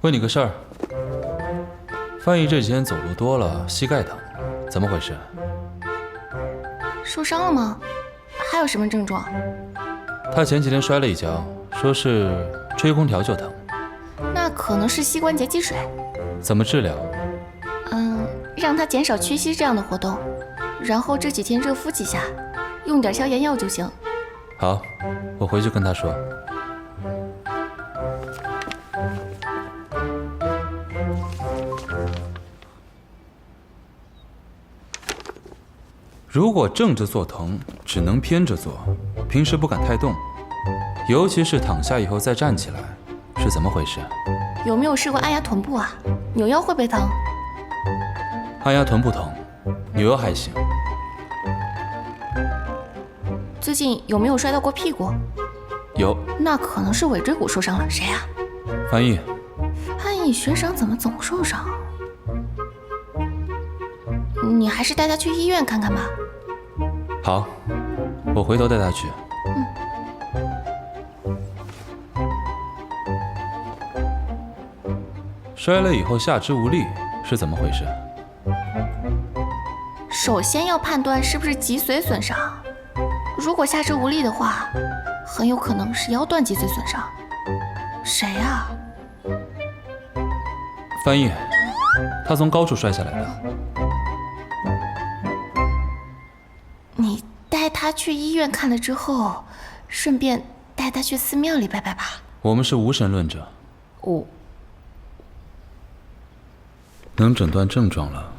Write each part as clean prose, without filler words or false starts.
问你个事儿，范毅这几天走路多了，膝盖疼，怎么回事？受伤了吗？还有什么症状？他前几天摔了一跤，说是吹空调就疼。那可能是膝关节积水。怎么治疗？让他减少屈膝这样的活动，然后这几天热敷几下，用点消炎药就行。好，我回去跟他说。如果正着做疼，只能偏着做，平时不敢太动，尤其是躺下以后再站起来，是怎么回事？有没有试过按压臀部啊？扭腰会不会疼？按压臀部疼，扭腰还行。最近有没有摔到过屁股？有。那可能是尾椎骨受伤了。谁啊？翻译。范毅学长怎么总受伤？你还是带他去医院看看吧。好，我回头带他去。摔了以后下肢无力是怎么回事？首先要判断是不是脊髓损伤，如果下肢无力的话，很有可能是腰段脊髓损伤。谁啊？翻译，他从高处摔下来的。你带他去医院看了之后，顺便带他去寺庙里拜拜吧。我们是无神论者。能诊断症状了，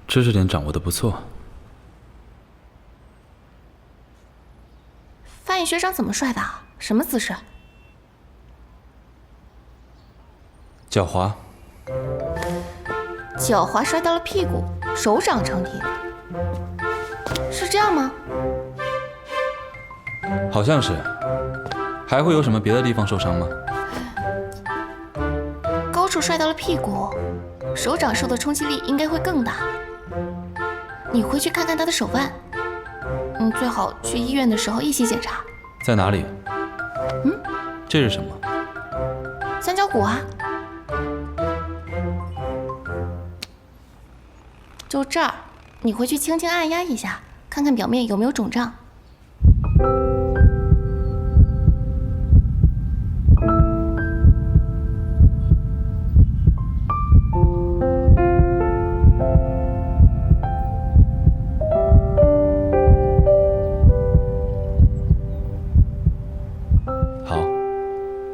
知识点掌握的不错。范毅学长怎么摔的？什么姿势？脚滑。脚滑摔到了屁股，手掌撑地，是这样吗？好像是。还会有什么别的地方受伤吗？高处摔到了屁股，手掌受的冲击力应该会更大。你回去看看他的手腕，最好去医院的时候一起检查。在哪里？这是什么？三角骨啊。就这儿，你回去轻轻按压一下，看看表面有没有肿胀。